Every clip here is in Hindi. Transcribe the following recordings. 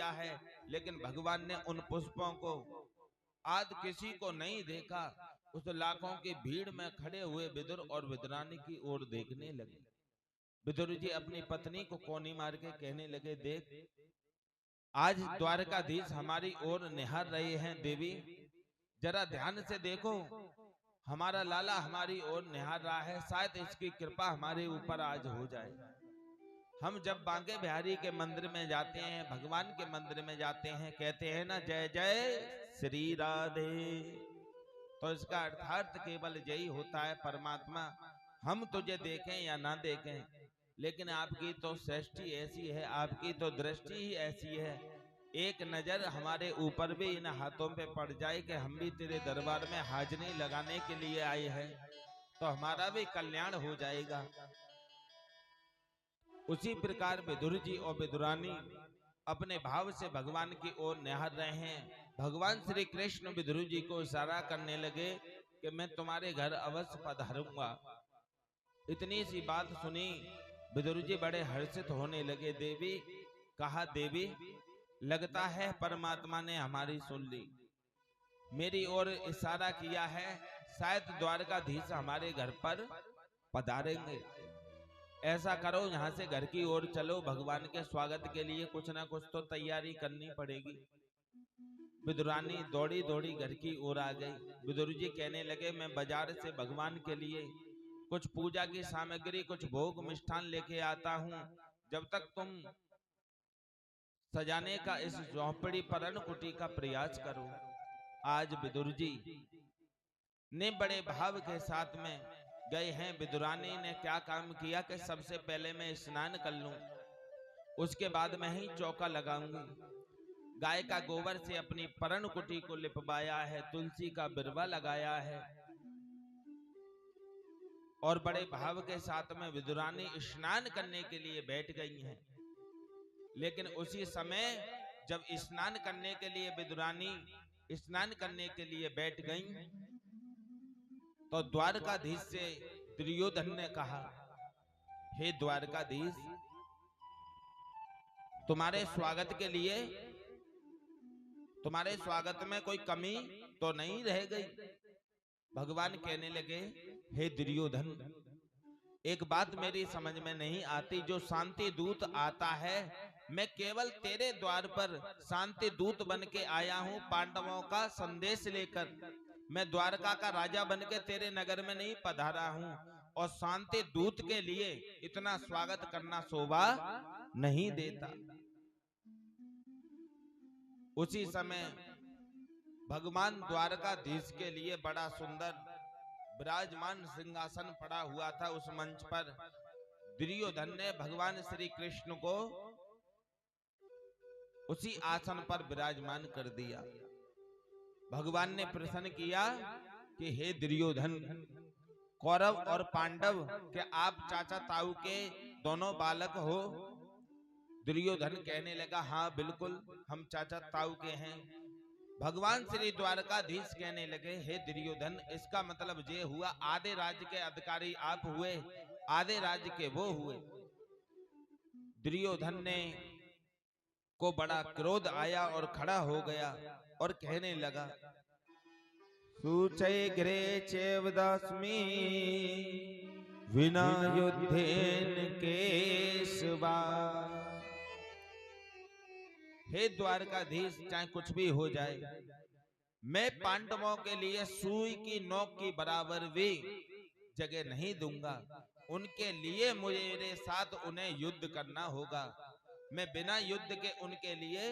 किया है, लेकिन भगवान ने उन पुष्पों को आज किसी को नहीं देखा। उस लाखों की भीड़ में खड़े हुए विदुर और विदुरानी की ओर देखने लगे। विदुर जी अपनी पत्नी को कोनी मार के कहने लगे, देख आज द्वारकाधीश हमारी ओर निहार रहे हैं देवी, जरा ध्यान से देखो, हमारा लाला हमारी ओर निहार रहा है, शायद इसकी कृपा हमारे ऊपर आज हो जाए। हम जब बांके बिहारी के मंदिर में जाते हैं, भगवान के मंदिर में जाते हैं, कहते हैं ना जय जय श्री राधे, तो इसका अर्थार्थ केवल यही होता है, परमात्मा हम तुझे देखें या ना देखें, लेकिन आपकी तो सृष्टि ऐसी है, आपकी तो दृष्टि ही ऐसी है, एक नजर हमारे ऊपर भी इन हाथों पे पड़ जाए कि हम भी तेरे दरबार में हाजिरी लगाने के लिए आए हैं, तो हमारा भी कल्याण हो जाएगा। उसी प्रकार विदुर जी और विदुरानी अपने भाव से भगवान की ओर निहार रहे हैं। भगवान श्री कृष्ण विदुर जी को इशारा करने लगे कि मैं तुम्हारे घर अवश्य पधारूंगा। इतनी सी बात सुनी विदुर जी बड़े हर्षित होने लगे। देवी कहा, देवी लगता है परमात्मा ने हमारी सुन ली, मेरी ओर इशारा किया है, शायद द्वारकाधीश हमारे घर पर पधारेंगे। ऐसा करो, यहाँ से घर की ओर चलो, भगवान के स्वागत के लिए कुछ ना कुछ तो तैयारी करनी पड़ेगी। विदुरानी दौड़ी दौड़ी घर की ओर आ गई। विदुर जी कहने लगे, मैं बाजार से भगवान के लिए कुछ पूजा की सामग्री, कुछ भोग मिष्ठान लेके आता हूँ, जब तक तुम सजाने का इस झोंपड़ी पर अन्नकुटी का प्रयास करो। आज विदुर जी ने बड़े भाव के साथ में गए हैं। विदुरानी ने क्या काम किया कि सबसे पहले मैं स्नान कर लूं, उसके बाद मैं ही चौका लगाऊंगी। गाय का गोबर से अपनी परण कुटी को लिपवाया है, तुलसी का बिरवा लगाया है, और बड़े भाव के साथ में विदुरानी स्नान करने के लिए बैठ गई हैं। लेकिन उसी समय जब स्नान करने के लिए विदुरानी स्नान करने के लिए बैठ गई, तो द्वारकाधीश से दुर्योधन ने कहा, हे द्वारकाधीश, तुम्हारे स्वागत के लिए, तुम्हारे स्वागत में कोई कमी तो नहीं रह गई। भगवान कहने लगे, हे दुर्योधन, एक बात मेरी समझ में नहीं आती, जो शांति दूत आता है, मैं केवल तेरे द्वार पर शांति दूत बन के आया हूं, पांडवों का संदेश लेकर। मैं द्वारका का राजा बन के तेरे नगर में नहीं पधारा हूं, और शांति दूत के लिए इतना स्वागत करना शोभा नहीं देता। उसी समय भगवान द्वारकाधीश के लिए बड़ा सुंदर विराजमान सिंहासन पड़ा हुआ था। उस मंच पर दुर्योधन ने भगवान श्री कृष्ण को उसी आसन पर विराजमान कर दिया। भगवान ने प्रश्न किया कि हे दुर्योधन, कौरव और पांडव, क्या आप चाचा ताऊ के दोनों बालक हो? दुर्योधन कहने लगा, हाँ बिल्कुल, हम चाचा ताऊ के हैं। भगवान श्री द्वारकाधीश कहने लगे, हे दुर्योधन, इसका मतलब ये हुआ आधे राज्य के अधिकारी आप हुए, आधे राज्य के वो हुए। दुर्योधन ने को बड़ा क्रोध आया और खड़ा हो गया और कहने लगा, सूचय गृहे चेवदास्मि विना युद्धेन केशवा। हे द्वारकाधीश, चाहे कुछ भी हो जाए, मैं पांडवों के लिए सुई की नोक की बराबर भी जगह नहीं दूंगा। उनके लिए मेरे साथ उन्हें युद्ध करना होगा। मैं बिना युद्ध के उनके लिए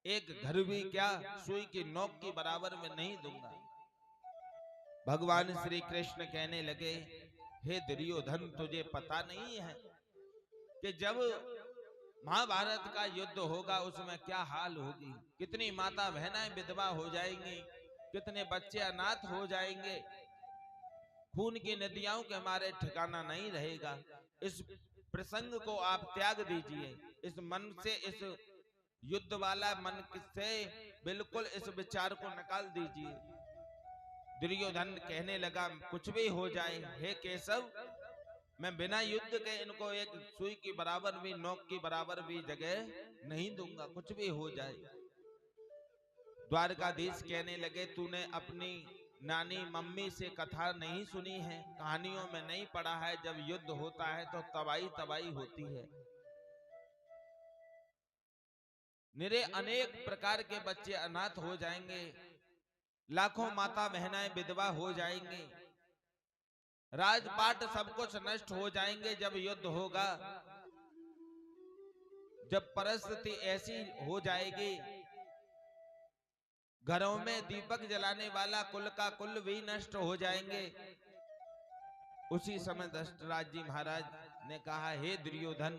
एक घर भी क्या सुई की नोक की बराबर में नहीं दूंगा। भगवान श्री कृष्ण कहने लगे, हे दुर्योधन, तुझे पता नहीं है कि जब महाभारत का युद्ध होगा उसमें क्या हाल होगी, कितनी माता बहनें विधवा हो जाएंगी, कितने बच्चे अनाथ हो जाएंगे, खून की नदियों के हमारे ठिकाना नहीं रहेगा। इस प्रसंग को आप त्याग दीजिए, इस मन से, इस युद्ध वाला मन से बिल्कुल इस विचार को निकाल दीजिए। दुर्योधन कहने लगा, कुछ भी हो जाए हे केशव, मैं बिना युद्ध के इनको एक सुई की बराबर भी, नोक की बराबर भी जगह नहीं दूंगा, कुछ भी हो जाए। द्वारकाधीश कहने लगे, तूने अपनी नानी मम्मी से कथा नहीं सुनी है, कहानियों में नहीं पढ़ा है, जब युद्ध होता है तो तबाही तबाही होती है, निरे अनेक प्रकार के बच्चे अनाथ हो जाएंगे, लाखों माता बहनाएं विधवा हो जाएंगी, राजपाट सब कुछ नष्ट हो जाएंगे जब युद्ध होगा। जब परिस्थिति ऐसी हो जाएगी, घरों में दीपक जलाने वाला कुल का कुल भी नष्ट हो जाएंगे। उसी समय धृतराष्ट्र जी महाराज ने कहा, हे दुर्योधन,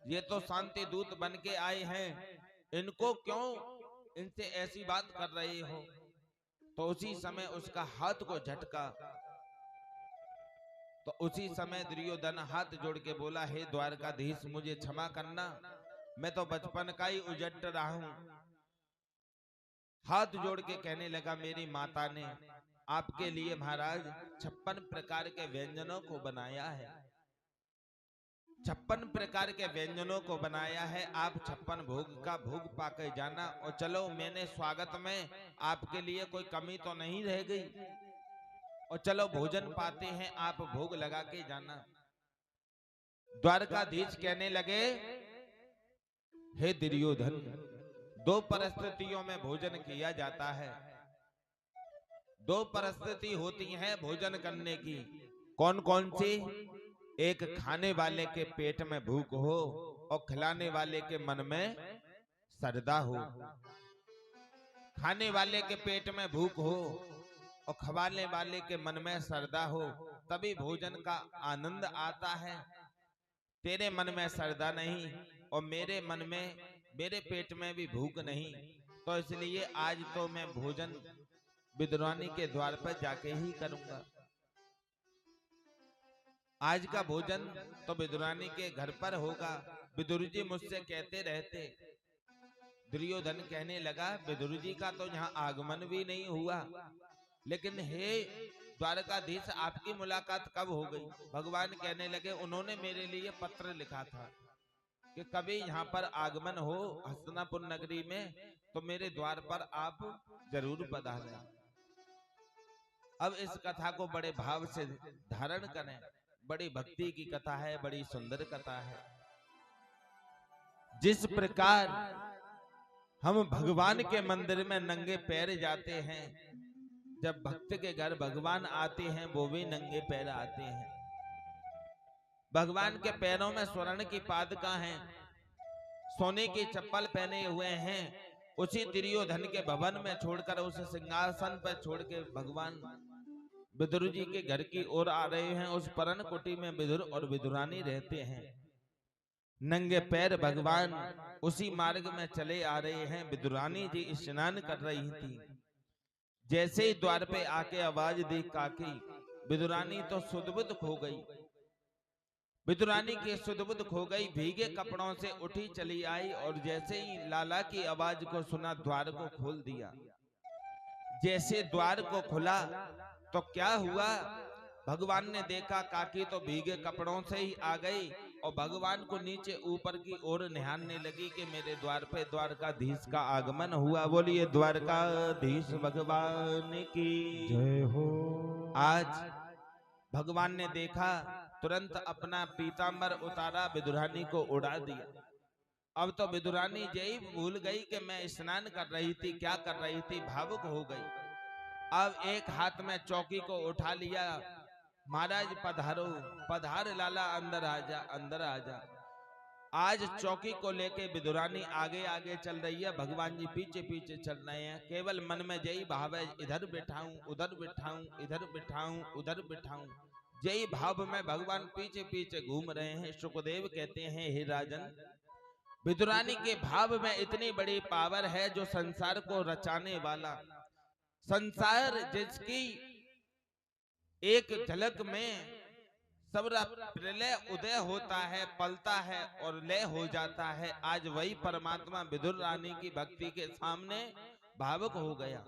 ये तो शांति दूत बन के आए हैं, इनको क्यों इनसे ऐसी बात कर रहे हो? तो उसी समय उसका हाथ को झटका, तो उसी समय दुर्योधन हाथ जोड़ के बोला, हे द्वारकाधीश, मुझे क्षमा करना, मैं तो बचपन का ही उजट रहा हूं। हाथ जोड़ के कहने लगा, मेरी माता ने आपके लिए महाराज 56 प्रकार के व्यंजनों को बनाया है, 56 प्रकार के व्यंजनों को बनाया है, आप 56 भोग का भोग पाकर जाना। और चलो, मैंने स्वागत में आपके लिए कोई कमी तो नहीं रह गई, और चलो भोजन पाते हैं, आप भोग लगा के जाना। द्वारकाधीश कहने लगे, हे दुर्योधन, दो परिस्थितियों में भोजन किया जाता है, दो परिस्थिति होती है भोजन करने की। कौन कौन सी? एक खाने वाले के पेट में भूख हो और खिलाने वाले के मन में श्रद्धा हो। खाने वाले के पेट में भूख हो और खवाने वाले के मन में श्रद्धा हो, तभी भोजन का आनंद आता है। तेरे मन में श्रद्धा नहीं और मेरे मन में, मेरे पेट में भी भूख नहीं, तो इसलिए आज तो मैं भोजन विदुरानी के द्वार पर जाके ही करूंगा। आज का भोजन तो विदुरानी के घर पर होगा। विदुर जी मुझसे कहते रहते। दुर्योधन कहने लगा, विदुर जी का तो यहाँ आगमन भी नहीं हुआ, लेकिन हे द्वारकाधीश, आपकी मुलाकात कब हो गई? भगवान कहने लगे, उन्होंने मेरे लिए पत्र लिखा था कि कभी यहाँ पर आगमन हो हस्तिनापुर नगरी में तो मेरे द्वार पर आप जरूर पधारें। अब इस कथा को बड़े भाव से धारण करें, बड़ी भक्ति की कथा है, बड़ी सुंदर कथा है। जिस प्रकार हम भगवान के मंदिर में नंगे पैर जाते हैं, जब भक्त के घर भगवान आते हैं वो भी नंगे पैर आते हैं। भगवान के पैरों में स्वर्ण की पादुका हैं, सोने की चप्पल पहने हुए हैं। उसी दुर्योधन के भवन में छोड़कर, उस सिंहासन पर छोड़ के भगवान विदुर जी के घर की ओर आ रहे हैं। उस परन कुटी में विदुर और विदुरानी रहते हैं। नंगे पैर भगवान उसी मार्ग में चले आ रहे हैं। विदुरानी जी स्नान कर रही थी। जैसे ही द्वार पे आके आवाज दी काकी, विदुरानी तो सुध-बुध खो गई। विदुरानी की सुध-बुध खो गई, भीगे कपड़ों से उठी चली आई और जैसे ही लाला की आवाज को सुना, द्वार को खोल दिया। जैसे द्वार को खुला तो क्या हुआ, भगवान ने देखा काकी तो भीगे कपड़ों से ही आ गई और भगवान को नीचे ऊपर की ओर निहारने लगी कि मेरे द्वार पे द्वारकाधीश का आगमन हुआ। बोलिए द्वारकाधीश भगवान की जय हो। आज भगवान ने देखा, तुरंत अपना पीतांबर उतारा, विदुरानी को उड़ा दिया। अब तो विदुरानी यही भूल गई कि मैं स्नान कर रही थी, क्या कर रही थी, भावुक हो गई। अब एक हाथ में चौकी को उठा लिया, महाराज पधारो, पधार लाला, अंदर आजा, अंदर आजा। आज चौकी को लेके विदुरानी आगे आगे चल रही है, भगवान जी पीछे पीछे चल रहे हैं। केवल मन में यही भाव है, इधर बिठाऊं, उधर बिठाऊं, इधर बिठाऊं, उधर बिठाऊं। यही भाव में भगवान पीछे पीछे घूम रहे हैं। सुखदेव कहते हैं, हे राजन, विदुरानी के भाव में इतनी बड़ी पावर है, जो संसार को रचाने वाला, संसार जिसकी एक झलक में सबरा प्रलय उदय होता है, पलता है और लय हो जाता है, आज वही परमात्मा विदुर रानी की भक्ति के सामने भावुक हो गया।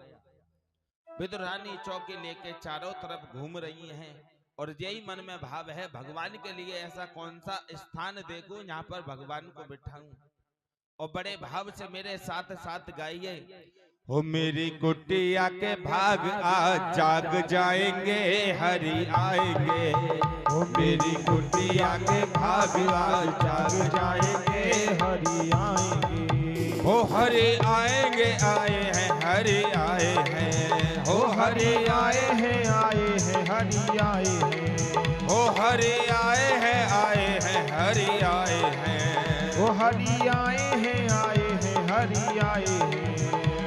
विदुर रानी चौकी लेके चारों तरफ घूम रही हैं। और यही मन में भाव है, भगवान के लिए ऐसा कौन सा स्थान देखूं जहां पर भगवान को बिठाऊं। और बड़े भाव से मेरे साथ साथ गाइए। हो मेरी कुटिया के भाग आज जाग जाएंगे, हरि आएंगे। हो मेरी कुटिया के भाग आज जाग जाएंगे, हरि आएंगे। हो हरि आएंगे, आए हैं हरि आए हैं। हो हरि आए हैं, आए हैं हरि आए हैं। हो हरि आए हैं, आए हैं हरि आए हैं। हो हरि आए हैं, आए हैं हरि आए हैं।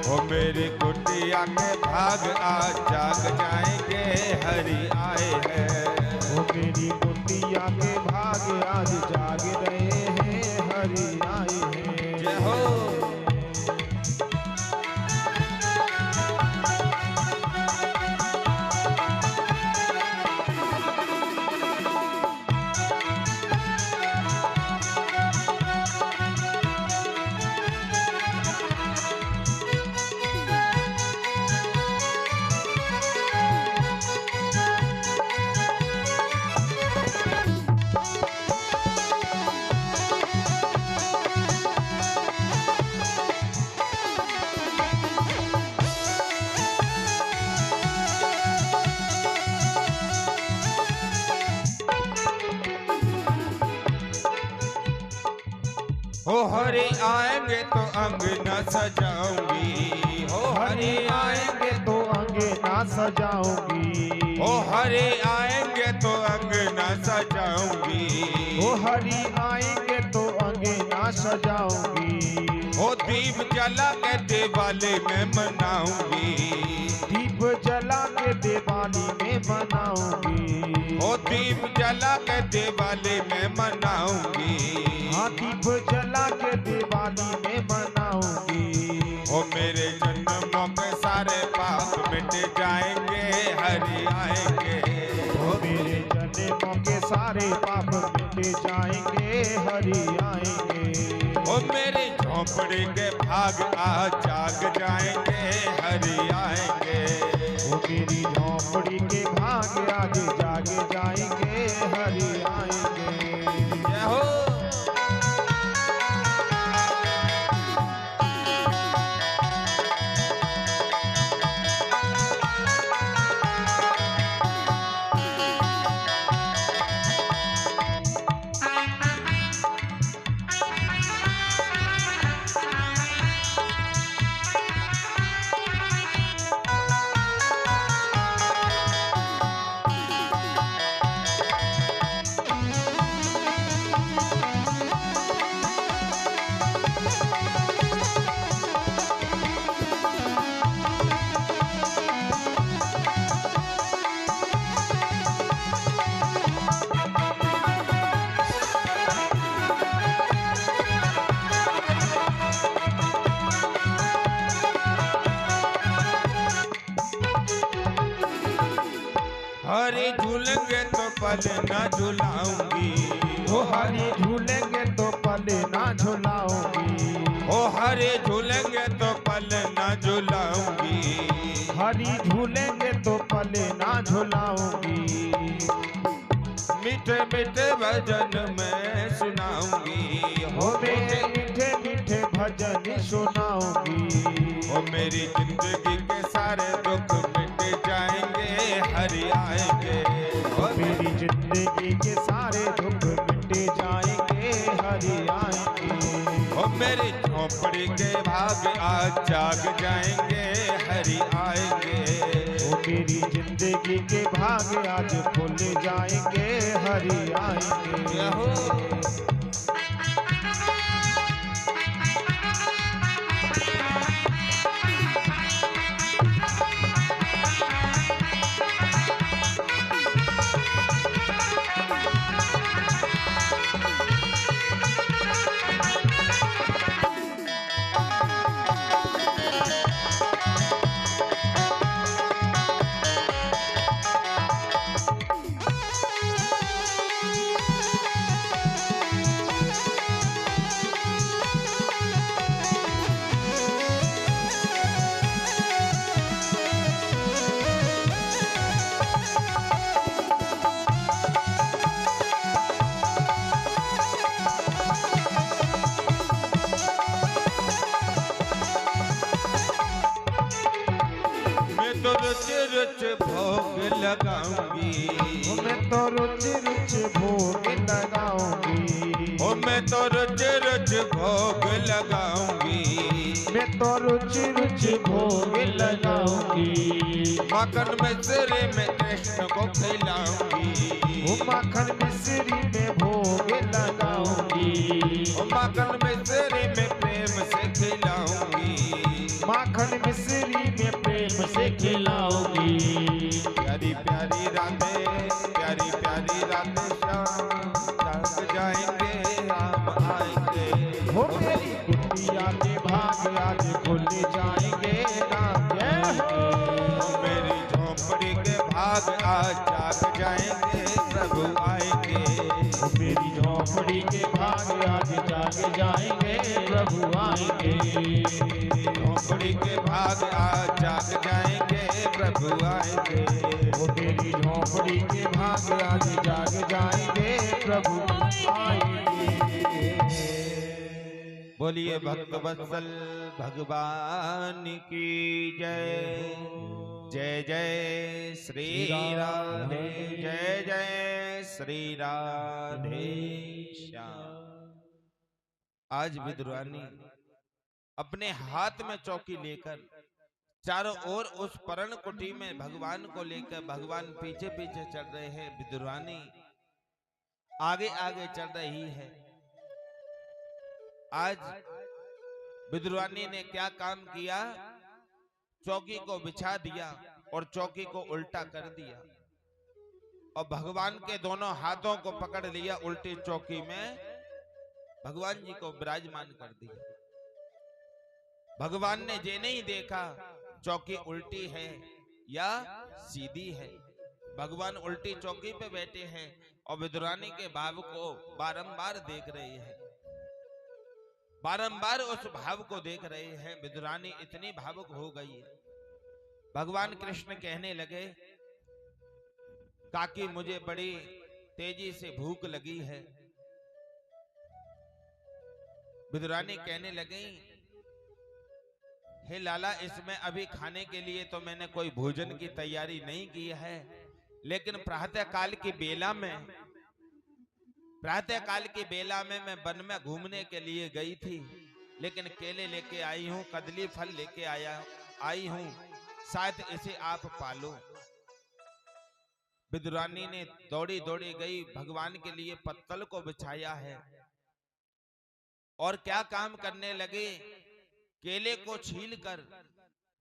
हो मेरी कुटिया के भाग आज जाग जाएंगे, हरि आए हैं। हो मेरी कुटिया के भाग आज जाग रहे हैं, हरि आए हैं। जय हो। हो हरि आएंगे तो अंगना सजाऊंगी। हो हरि आएंगे तो अंगना सजाऊंगी। हो हरि आएंगे तो अंगना सजाऊंगी। हो हरि आएंगे तो अंगना सजाऊंगी। हो दीप जला के दिवाली में मनाऊंगी। दीप जला के दिवाली में मनाऊंगी। हो दीप जला के दिवाली में मनाऊंगी। हाँ दीप जला के दिवाली में मनाऊंगी। हो मेरे जन्मों के सारे पाप मिट जाएंगे, हरि आएंगे। हो मेरे जन्मों के सारे पाप मिट जाएंगे, हरि आएंगे। हो मेरी झोपड़ी के भाग आज जाग जाएंगे, हरि आएंगे। हो मेरी झोपड़ी के भाग आज जाग जाएंगे, हरि आएंगे। जय हो। हरि झूलेंगे तो पल न झुलाऊंगी। हो हरि झूलेंगे तो पल ना झुलाऊंगी। हो हरि झूलेंगे तो पल न झुलाऊंगी। हरि झूलेंगे तो पल ना झुलाऊंगी। मीठे मीठे भजन में सुनाऊंगी। हो मेरे मीठे मीठे भजन सुनाऊंगी। हो मेरी जिंदगी के सारे दुख मिट जाएंगे, हरि आएंगे। हो मेरी जिंदगी के सारे दुख मिट जाएंगे, हरि आएंगे। हो मेरी झोपड़ी के भाग आज जाग जाएंगे, हरि आएंगे। हो मेरी जिंदगी के भाग आज खुल जाएंगे, हरि आएंगे। जय हो। रुच रुच भोग लगाऊंगी, मैं तो रुच रुच भोग लगाऊंगी, ओ मैं तो रुच रुच भोग लगाऊंगी, मैं तो रुच रुच भोग लगाऊंगी। माखन मिश्री में कृष्ण को खिलाऊंगी, वो माखन मिश्री में भोग लगाऊंगी, ओ माखन मिश्री में प्रेम से खिलाऊंगी, माखन मिश्री में प्रेम से खिलाऊंगी। प्यारी प्यारी राधे, प्यारी प्यारी राधे श्याम जाग जाएंगे राम आएंगे, हो मेरी गुड़िया के भाग आज खुल जाएंगे राम आएंगे। मेरी झोंपड़ी के भाग आज जाग जाएंगे प्रभु आएंगे, मेरी झोंपड़ी के भाग आज जाग जाएंगे प्रभु आएंगे। झोंपड़ी के भाग आज जाग जाएंगे प्रभु आएंगे, वो मेरी झोंपड़ी के भाग आज जाग जाएंगे प्रभु आएंगे। बोलिए भक्त वत्सल भगवान की जय, जय जय श्री राधे, जय जय श्री राधे श्याम। आज विद्वानी अपने हाथ में चौकी लेकर चारों ओर उस पर्ण कुटी में भगवान को लेकर भगवान पीछे पीछे चल रहे हैं, विद्वानी आगे आगे चल रही है। आज विद्वानी ने क्या काम किया, चौकी को बिछा दिया और चौकी को उल्टा कर दिया और भगवान के दोनों हाथों को पकड़ लिया, उल्टी चौकी में भगवान जी को विराजमान कर दिया। भगवान ने ये नहीं देखा चौकी उल्टी है या सीधी है, भगवान उल्टी चौकी पे बैठे हैं और विद्वानी के भाव को बारंबार देख रहे हैं, बारंबार उस भाव को देख रहे हैं। विद्वानी इतनी भावुक हो गई है। भगवान कृष्ण कहने लगे, काकी मुझे बड़ी तेजी से भूख लगी है। विद्वानी कहने लगी, हे लाला, इसमें अभी खाने के लिए तो मैंने कोई भोजन की तैयारी नहीं की है, लेकिन प्रातः काल की बेला में मैं वन में घूमने के लिए गई थी, लेकिन केले लेके आई हूं, कदली फल लेके आई हूं, शायद इसे आप पालो। विद्वानी ने दौड़ी दौड़ी गई, भगवान के लिए पत्तल को बिछाया है और क्या काम करने लगे, केले को छीलकर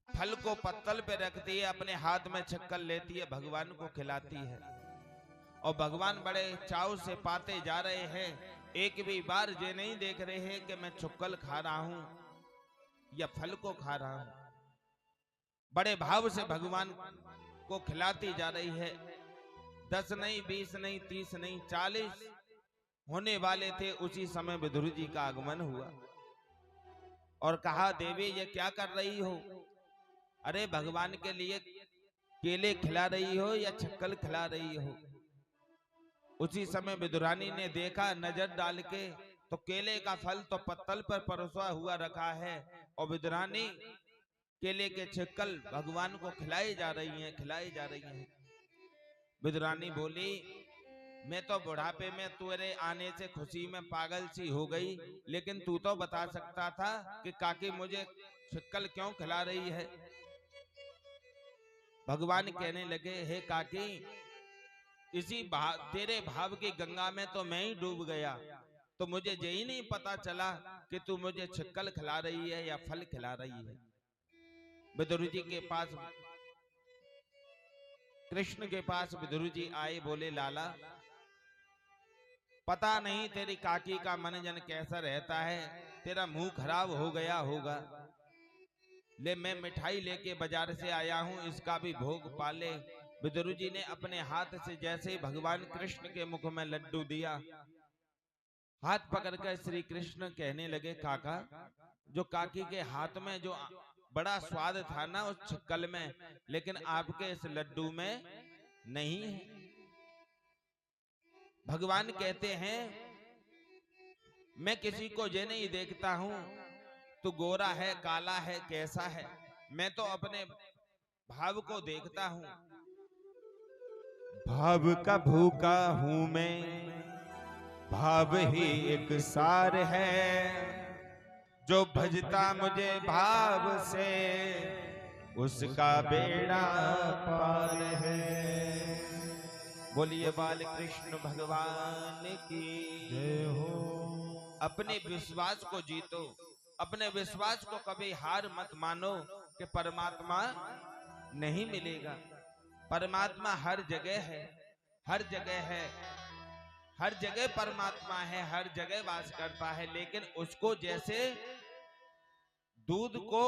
फल को पत्तल पे रखती है, अपने हाथ में छक्कल लेती है, भगवान को खिलाती है और भगवान बड़े चाव से पाते जा रहे हैं। एक भी बार ये नहीं देख रहे हैं कि मैं छक्कल खा रहा हूं या फल को खा रहा हूं। बड़े भाव से भगवान को खिलाती जा रही है। 10 नहीं, 20 नहीं, 30 नहीं, 40 होने वाले थे, उसी समय विदुर जी का आगमन हुआ और कहा, देवी ये क्या कर रही हो? अरे भगवान के लिए केले खिला रही हो या छक्कल खिला रही हो? उसी समय विदुरानी ने देखा, नजर डाल के तो केले का फल तो पत्तल पर परोसा हुआ रखा है और विदुरानी केले के छक्कल भगवान को खिलाई जा रही हैं। विदुरानी बोली, मैं तो बुढ़ापे में तेरे आने से खुशी में पागल सी हो गई, लेकिन तू तो बता सकता था कि काकी मुझे छक्कल क्यों खिला रही है। भगवान कहने लगे, हे काकी, इसी तेरे भाव की गंगा में तो मैं ही डूब गया, तो मुझे यही नहीं पता चला कि तू मुझे छक्कल खिला रही है या फल खिला रही है। विदुर जी के पास, कृष्ण के पास विदुर जी आए, बोले, लाला पता नहीं तेरी काकी का मन जन कैसा रहता है, तेरा मुंह खराब हो गया होगा, ले मैं मिठाई लेके बाजार से आया हूं, इसका भी भोग पाले। विदुर जी ने अपने हाथ से जैसे भगवान कृष्ण के मुख में लड्डू दिया, हाथ पकड़कर श्री कृष्ण कहने लगे, काका, जो काकी के हाथ में जो बड़ा स्वाद था ना उस छक्कल में, लेकिन आपके इस लड्डू में नहीं है। भगवान कहते हैं, मैं किसी को ये नहीं देखता हूं तू गोरा है, काला है, कैसा है, मैं तो अपने भाव को देखता हूं। भाव का भूखा हूं मैं, भाव ही एक सार है। जो भजता मुझे भाव से, उसका बेड़ा पार है। बोलिए बाल कृष्ण भगवान की जय हो। अपने विश्वास को जीतो, अपने विश्वास को कभी हार मत मानो कि परमात्मा नहीं मिलेगा। परमात्मा हर जगह है, हर जगह है, हर जगह परमात्मा है, हर जगह वास करता है। लेकिन उसको जैसे दूध को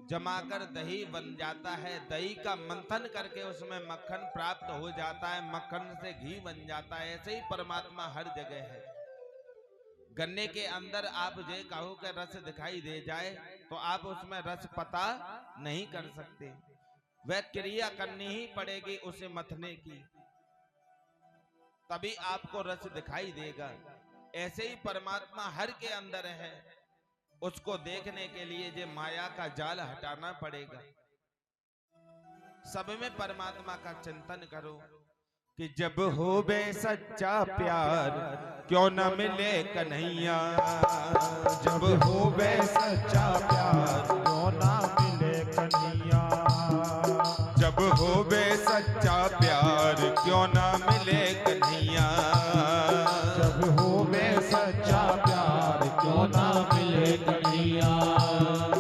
जमाकर दही बन जाता है, दही का मंथन करके उसमें मक्खन प्राप्त हो जाता है, मक्खन से घी बन जाता है, ऐसे ही परमात्मा हर जगह है। गन्ने के अंदर आप ये कहो कि रस दिखाई दे जाए तो आप उसमें रस पता नहीं कर सकते, वह क्रिया करनी ही पड़ेगी उसे मथने की, तभी आपको रस दिखाई देगा। ऐसे ही परमात्मा हर के अंदर है, उसको देखने के लिए ये माया का जाल हटाना पड़ेगा। सब में परमात्मा का चिंतन करो कि जब हो बे सच्चा प्यार क्यों न मिले कन्हैया। जब हो बे सच्चा प्यार क्यों न मिले कन्हैया। जब हो बे सच्चा प्यार क्यों न मिले कन्हैया। जब हो बे सच्चा प्यार क्यों न मिले कन्हैया।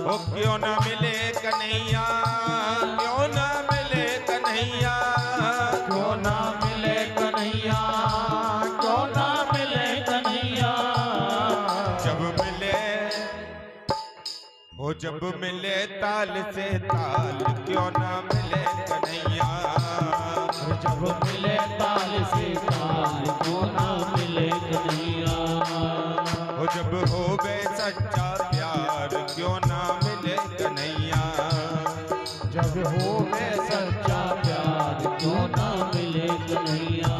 ओ क्यों न मिले कन्हैया, क्यों न मिले कन्हैया, क्यों न मिले कन्हैया, क्यों न मिले कन्हैया। जब मिले हो, जब मिले ताल से ताल क्यों न मिले कन्हैया। जब मिले ताल से ताल क्यों न मिले कन्हैया। हो जब हो बे सच्चा प्यार क्यों न मिले कन्हैया। जब हो बे सच्चा प्यार क्यों न मिले कन्हैया।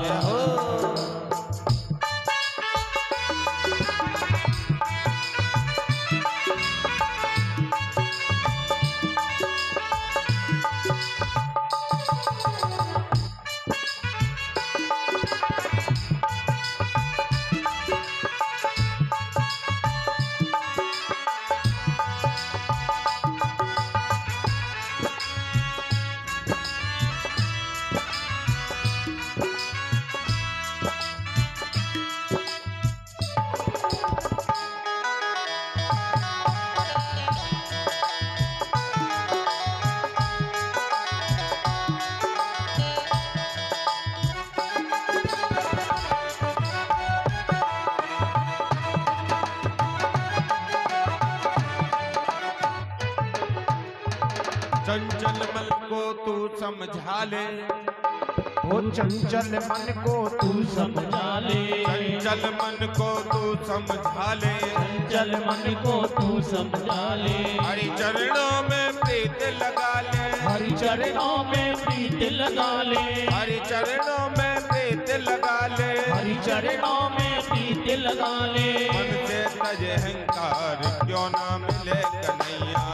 चंचल मन को तू समझा ले। वो चंचल मन को तू समझा ले। चंचल मन को तू समझा ले। चंचल मन को तू समझा ले। हरि चरणों में प्रीत लगा ले। हरि चरणों में प्रीत लगा ले। हरि चरणों में प्रीत लगा ले। हरि चरणों में प्रीत लगा ले। मन से तज अहंकार क्यों न मिले कन्हैया।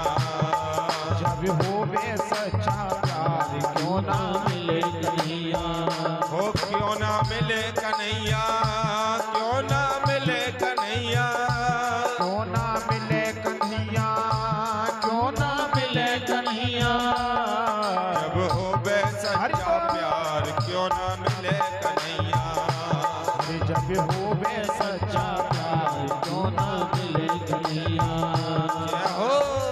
जब हो बे सच्चा प्यार क्यों न मिले कन्हैया। हो क्यों न मिले कन्हैया, क्यों न मिले कन्हैया। क्यों न मिले कन्हैया, क्यों न मिले कन्हैया। जब हो बे सच्चा प्यार क्यों न मिले कन्हैया। जब हो बे सच्चा प्यार क्यों न मिले कन्हैया। जय हो।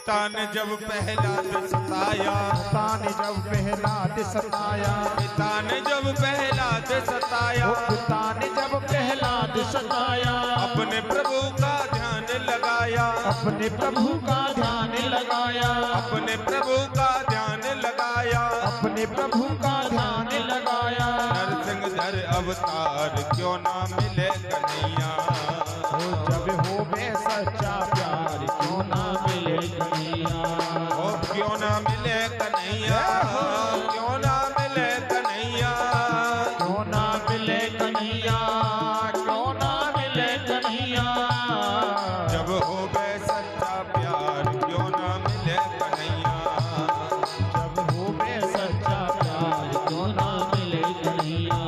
पिता ने जब प्रहलाद सताया, पिता ने जब प्रहलाद सताया, पिता ने जब प्रहलाद सताया, पिता ने जब प्रहलाद सताया, अपने प्रभु का ध्यान लगाया, अपने प्रभु का ध्यान लगाया, अपने प्रभु का ध्यान लगाया, अपने प्रभु का ध्यान लगाया। नरसिंह धर अवतार क्यों ना मिले कन्हैया, जब हो बे सच्चा प्यार क्यों ना मिले कन्हैया, ओ क्यों ना मिले कन्हैया, क्यों ना मिले कन्हैया, क्यों ना मिले कन्हैया, क्यों ना मिले कन्हैया। जब हो बे सच्चा प्यार क्यों ना मिले कन्हैया, जब हो बे सच्चा प्यार क्यों ना मिले कन्हैया।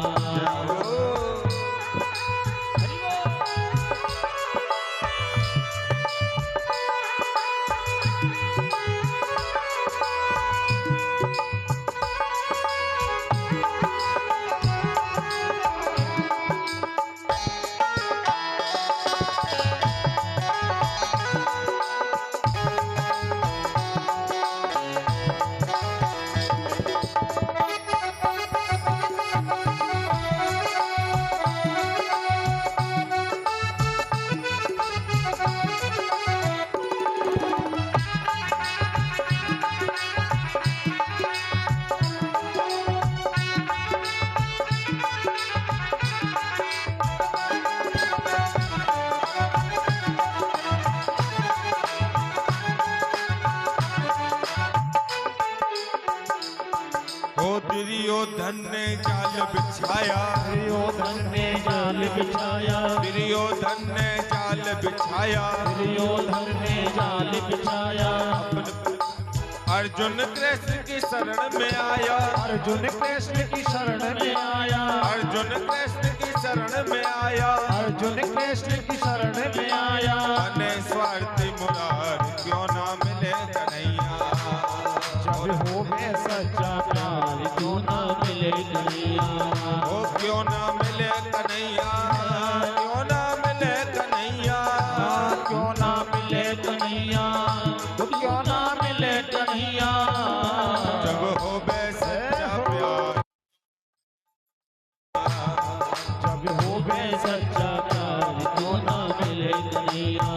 दुर्योधन ने जाल बिछाया, दुर्योधन ने जाल बिछाया, दुर्योधन ने जाल बिछाया, दुर्योधन ने जाल बिछाया। अर्जुन कृष्ण की शरण में आया, अर्जुन कृष्ण की शरण में आया, अर्जुन कृष्ण की शरण में आया, अर्जुन कृष्ण की शरण में आया। अने स्वार्थी मुरार क्यों ना मिले कन्हैया, जब हो बे सच्चा प्यार क्यों ना मिले कन्हैया, ओ क्यों ना मिले कन्हैया, क्यों ना मिले कन्हैया, क्यों ना मिले कन्हैया, क्यों ना मिले कन्हैया। जब हो बे सच्चा प्यार, जब हो बे सच्चा प्यार क्यों ना मिले कन्हैया।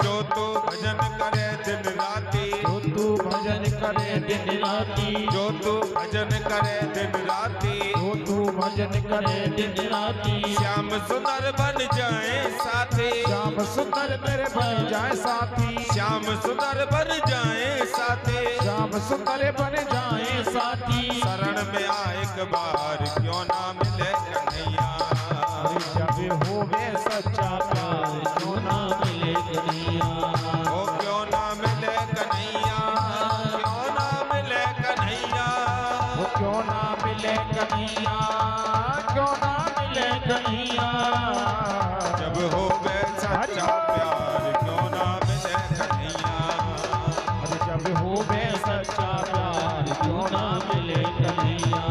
जो तू भजन करे दिन राती, जो तू भजन करे दिन राती, जो तू भजन करे दिन राती, जो तू भजन करे दिन राती। श्याम सुंदर बन जाए साथी, श्याम सुंदर मेरे बन जाए साथी, श्याम सुंदर बन जाए साथी, श्याम सुंदर बन जाए साथी। शरण में आ एक बार क्यों ना मिले कन्हैया, जब हो बे सच्चा प्यार क्यों ना मिले कन्हैया, ओ क्यों ना मिले कन्हैया, क्यों ना मिले कन्हैया, वो क्यों ना मिले कन्हैया, क्यों ना मिले कन्हैया। जब हो बे सच्चा प्यार क्यों ना मिले कन्हैया, अरे जब हो बे सच्चा प्यार क्यों ना मिले कन्हैया,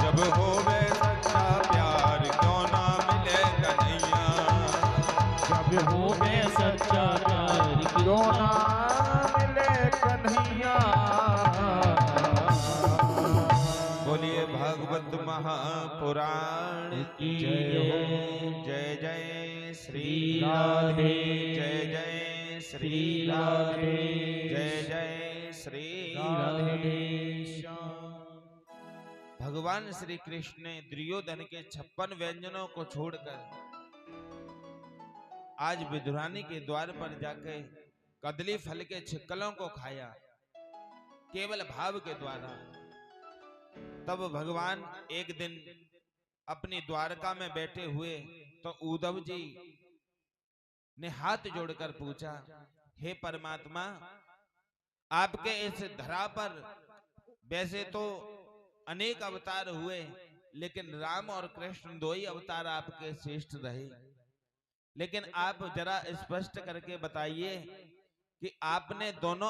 जब हो बे सच्चा प्यार क्यों ना मिले कन्हैया, जब हो बे सच्चा प्यार क्यों ना मिले कन्हैया। बोलिए भागवत महापुराण की जय जय श्री राधे, जय जय श्री राधे, जय जय श्री राधे। भगवान श्री कृष्ण ने दुर्योधन के 56 व्यंजनों को छोड़कर आज विदुरानी के द्वार पर जाके कदली फल के छिक्कलों को खाया, केवल भाव के द्वारा। तब भगवान एक दिन अपनी द्वारका में बैठे हुए तो उद्धव जी ने हाथ जोड़कर पूछा, हे परमात्मा, आपके इस धरा पर वैसे तो अनेक अवतार हुए, लेकिन राम और कृष्ण दो ही अवतार आपके श्रेष्ठ रहे, लेकिन आप जरा स्पष्ट करके बताइए कि आपने दोनों